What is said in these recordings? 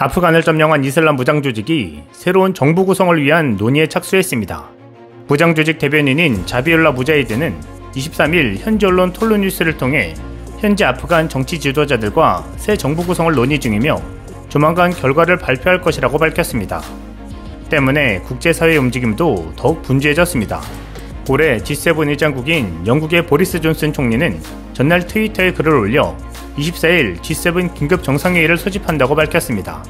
아프간을 점령한 이슬람 무장조직이 새로운 정부 구성을 위한 논의에 착수했습니다. 무장조직 대변인인 자비울라 무자히드는 23일 현지 언론 톨루뉴스를 통해 현지 아프간 정치 지도자들과 새 정부 구성을 논의 중이며 조만간 결과를 발표할 것이라고 밝혔습니다. 때문에 국제사회의 움직임도 더욱 분주해졌습니다. 올해 G7 의장국인 영국의 보리스 존슨 총리는 전날 트위터에 글을 올려 24일 G7 긴급 정상회의를 소집한다고 밝혔습니다.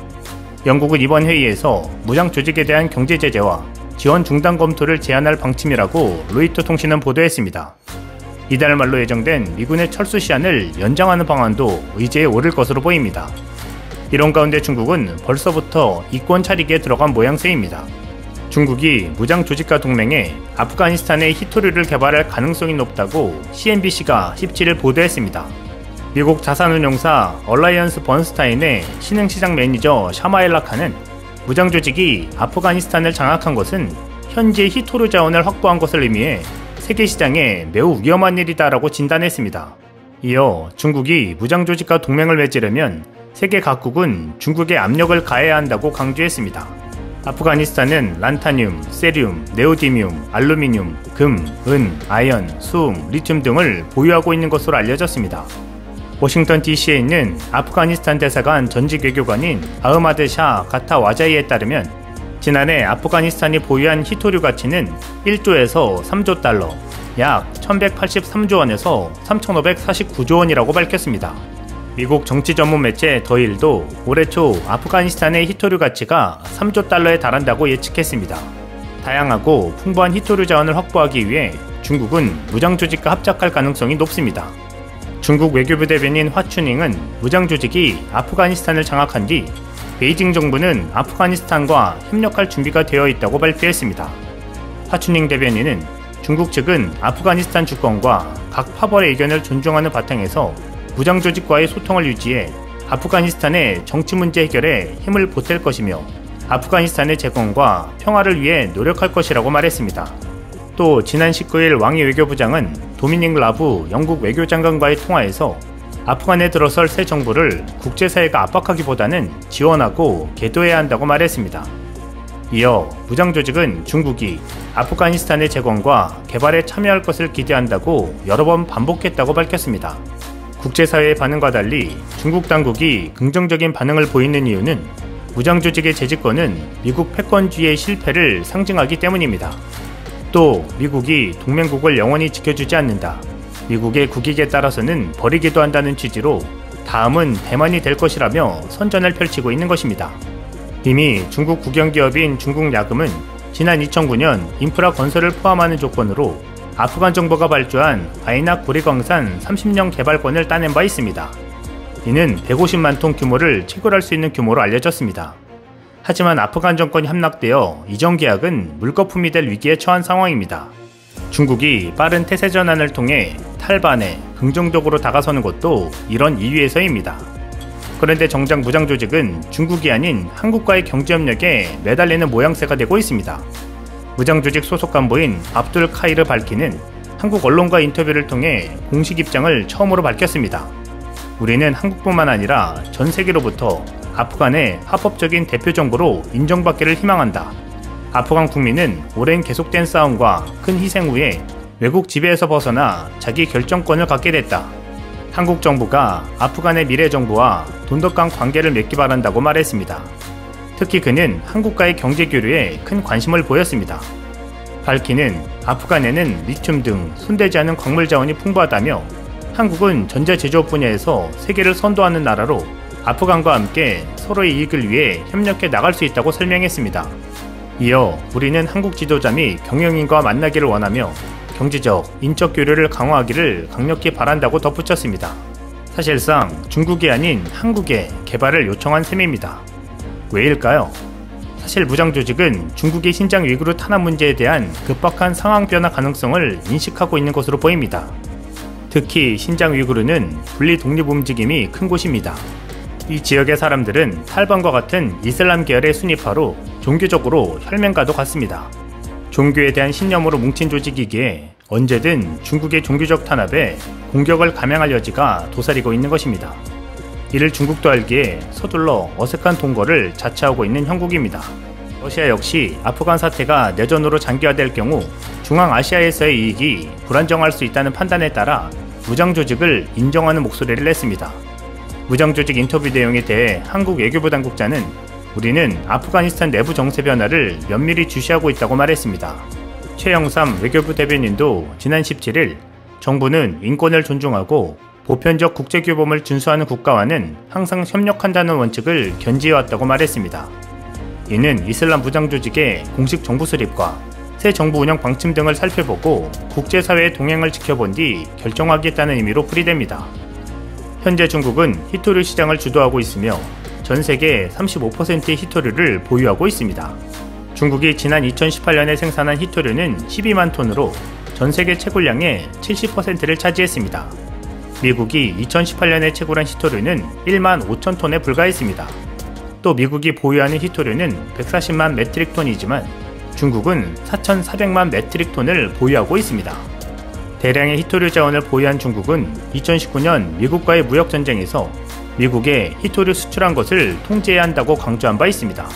영국은 이번 회의에서 무장 조직에 대한 경제 제재와 지원 중단 검토를 제안할 방침이라고 로이터 통신은 보도했습니다. 이달 말로 예정된 미군의 철수 시한을 연장하는 방안도 의제에 오를 것으로 보입니다. 이런 가운데 중국은 벌써부터 이권 차리기에 들어간 모양새입니다. 중국이 무장 조직과 동맹해 아프가니스탄의 히토류를 개발할 가능성이 높다고 CNBC가 17일 보도했습니다. 미국 자산운용사 얼라이언스 번스타인의 신흥시장 매니저 샤마엘라 칸은 무장 조직이 아프가니스탄을 장악한 것은 현지의 히토류 자원을 확보한 것을 의미해 세계 시장에 매우 위험한 일이다라고 진단했습니다. 이어 중국이 무장 조직과 동맹을 맺으려면 세계 각국은 중국에 압력을 가해야 한다고 강조했습니다. 아프가니스탄은 란타늄, 세륨, 네오디뮴, 알루미늄, 금, 은, 아연, 수음, 리튬 등을 보유하고 있는 것으로 알려졌습니다. 워싱턴 DC에 있는 아프가니스탄 대사관 전직 외교관인 아흐마드 샤 가타 와자이에 따르면 지난해 아프가니스탄이 보유한 히토류 가치는 1조에서 3조 달러, 약 1183조 원에서 3549조 원이라고 밝혔습니다. 미국 정치 전문 매체 더힐도 올해 초 아프가니스탄의 히토류 가치가 3조 달러에 달한다고 예측했습니다. 다양하고 풍부한 히토류 자원을 확보하기 위해 중국은 무장 조직과 합작할 가능성이 높습니다. 중국 외교부 대변인 화춘잉은 무장 조직이 아프가니스탄을 장악한 뒤 베이징 정부는 아프가니스탄과 협력할 준비가 되어 있다고 발표했습니다. 화춘잉 대변인은 중국 측은 아프가니스탄 주권과 각 파벌의 의견을 존중하는 바탕에서 무장 조직과의 소통을 유지해 아프가니스탄의 정치 문제 해결에 힘을 보탤 것이며 아프가니스탄의 재건과 평화를 위해 노력할 것이라고 말했습니다. 또 지난 19일 왕이 외교부장은 도미닉 라부 영국 외교장관과의 통화에서 아프간에 들어설 새 정부를 국제사회가 압박하기보다는 지원하고 계도해야 한다고 말했습니다. 이어 무장 조직은 중국이 아프가니스탄의 재건과 개발에 참여할 것을 기대한다고 여러 번 반복했다고 밝혔습니다. 국제사회의 반응과 달리 중국 당국이 긍정적인 반응을 보이는 이유는 무장 조직의 재집권은 미국 패권주의의 실패를 상징하기 때문입니다. 또 미국이 동맹국을 영원히 지켜주지 않는다. 미국의 국익에 따라서는 버리기도 한다는 취지로 다음은 대만이 될 것이라며 선전을 펼치고 있는 것입니다. 이미 중국 국영기업인 중국야금은 지난 2009년 인프라 건설을 포함하는 조건으로 아프간 정부가 발주한 바이낙 고리광산 30년 개발권을 따낸 바 있습니다. 이는 150만 톤 규모를 채굴할 수 있는 규모로 알려졌습니다. 하지만 아프간 정권이 함락되어 이전 계약은 물거품이 될 위기에 처한 상황입니다. 중국이 빠른 태세 전환을 통해 탈반에 긍정적으로 다가서는 것도 이런 이유에서입니다. 그런데 정작 무장 조직은 중국이 아닌 한국과의 경제협력에 매달리는 모양새가 되고 있습니다. 무장 조직 소속 간부인 압둘 카이르 발키는 한국 언론과 인터뷰를 통해 공식 입장을 처음으로 밝혔습니다. 우리는 한국뿐만 아니라 전 세계로부터 아프간의 합법적인 대표 정부로 인정받기를 희망한다. 아프간 국민은 오랜 계속된 싸움과 큰 희생 후에 외국 지배에서 벗어나 자기 결정권을 갖게 됐다. 한국 정부가 아프간의 미래 정부와 돈독한 관계를 맺기 바란다고 말했습니다. 특히 그는 한국과의 경제 교류에 큰 관심을 보였습니다. 발키는 아프간에는 리튬 등 손대지 않은 광물 자원이 풍부하다며 한국은 전자 제조업 분야에서 세계를 선도하는 나라로 아프간과 함께 서로의 이익을 위해 협력해 나갈 수 있다고 설명했습니다. 이어 우리는 한국 지도자 및 경영인과 만나기를 원하며 경제적, 인적 교류를 강화하기를 강력히 바란다고 덧붙였습니다. 사실상 중국이 아닌 한국에 개발을 요청한 셈입니다. 왜일까요? 사실 무장 조직은 중국의 신장 위구르 탄압 문제에 대한 급박한 상황 변화 가능성을 인식하고 있는 것으로 보입니다. 특히 신장 위구르는 분리 독립 움직임이 큰 곳입니다. 이 지역의 사람들은 탈반과 같은 이슬람 계열의 순위파로 종교적으로 혈맹과도 같습니다. 종교에 대한 신념으로 뭉친 조직이기에 언제든 중국의 종교적 탄압에 공격을 감행할 여지가 도사리고 있는 것입니다. 이를 중국도 알기에 서둘러 어색한 동거를 자처하고 있는 형국입니다. 러시아 역시 아프간 사태가 내전으로 장기화될 경우 중앙아시아에서의 이익이 불안정할 수 있다는 판단에 따라 무장조직을 인정하는 목소리를 냈습니다. 무장조직 인터뷰 내용에 대해 한국 외교부 당국자는 우리는 아프가니스탄 내부 정세 변화를 면밀히 주시하고 있다고 말했습니다. 최영삼 외교부 대변인도 지난 17일 정부는 인권을 존중하고 보편적 국제규범을 준수하는 국가와는 항상 협력한다는 원칙을 견지해왔다고 말했습니다. 이는 이슬람 무장조직의 공식 정부 수립과 새 정부 운영 방침 등을 살펴보고 국제사회의 동행을 지켜본 뒤 결정하겠다는 의미로 풀이됩니다. 현재 중국은 히토류 시장을 주도하고 있으며 전 세계 35%의 히토류를 보유하고 있습니다. 중국이 지난 2018년에 생산한 히토류는 12만 톤으로 전 세계 채굴량의 70%를 차지했습니다. 미국이 2018년에 채굴한 히토류는 1만 5천 톤에 불과했습니다. 또 미국이 보유하는 히토류는 140만 메트릭 톤이지만 중국은 4,400만 메트릭 톤을 보유하고 있습니다. 대량의 히토류 자원을 보유한 중국은 2019년 미국과의 무역전쟁에서 미국에 히토류 수출한 것을 통제해야 한다고 강조한 바 있습니다.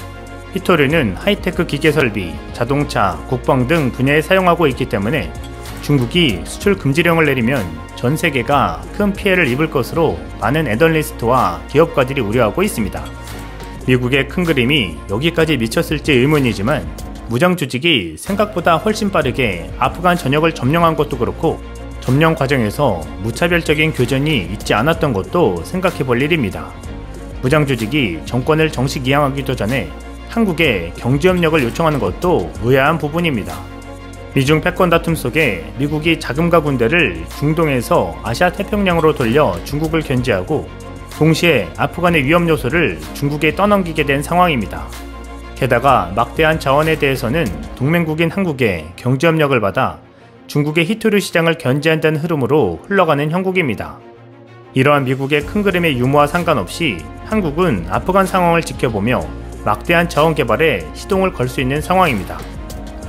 히토류는 하이테크 기계설비, 자동차, 국방 등 분야에 사용하고 있기 때문에 중국이 수출 금지령을 내리면 전 세계가 큰 피해를 입을 것으로 많은 애널리스트와 기업가들이 우려하고 있습니다. 미국의 큰 그림이 여기까지 미쳤을지 의문이지만 무장조직이 생각보다 훨씬 빠르게 아프간 전역을 점령한 것도 그렇고 점령 과정에서 무차별적인 교전이 있지 않았던 것도 생각해볼 일입니다. 무장조직이 정권을 정식 이양하기도 전에 한국에 경제협력을 요청하는 것도 의아한 부분입니다. 미중 패권 다툼 속에 미국이 자금과 군대를 중동에서 아시아 태평양으로 돌려 중국을 견제하고 동시에 아프간의 위험 요소를 중국에 떠넘기게 된 상황입니다. 게다가 막대한 자원에 대해서는 동맹국인 한국의 경제협력을 받아 중국의 히토류 시장을 견제한다는 흐름으로 흘러가는 형국입니다. 이러한 미국의 큰 그림의 유무와 상관없이 한국은 아프간 상황을 지켜보며 막대한 자원 개발에 시동을 걸 수 있는 상황입니다.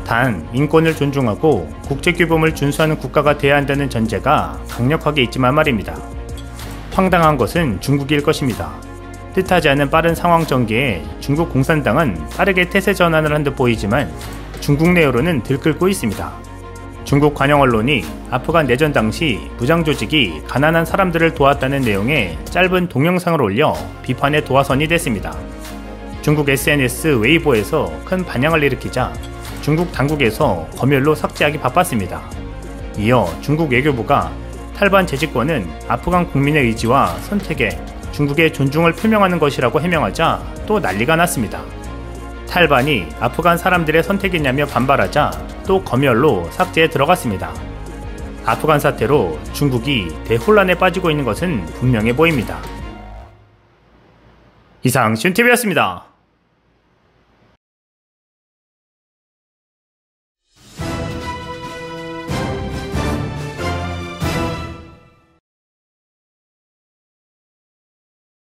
단 인권을 존중하고 국제규범을 준수하는 국가가 돼야 한다는 전제가 강력하게 있지만 말입니다. 황당한 것은 중국일 것입니다. 뜻하지 않은 빠른 상황 전개에 중국 공산당은 빠르게 태세 전환을 한 듯 보이지만 중국 내 여론은 들끓고 있습니다. 중국 관영 언론이 아프간 내전 당시 무장조직이 가난한 사람들을 도왔다는 내용의 짧은 동영상을 올려 비판의 도화선이 됐습니다. 중국 SNS 웨이보에서 큰 반향을 일으키자 중국 당국에서 검열로 삭제하기 바빴습니다. 이어 중국 외교부가 탈반 재집권은 아프간 국민의 의지와 선택에 중국의 존중을 표명하는 것이라고 해명하자 또 난리가 났습니다. 탈반이 아프간 사람들의 선택이냐며 반발하자 또 검열로 삭제에 들어갔습니다. 아프간 사태로 중국이 대혼란에 빠지고 있는 것은 분명해 보입니다. 이상 슌TV였습니다.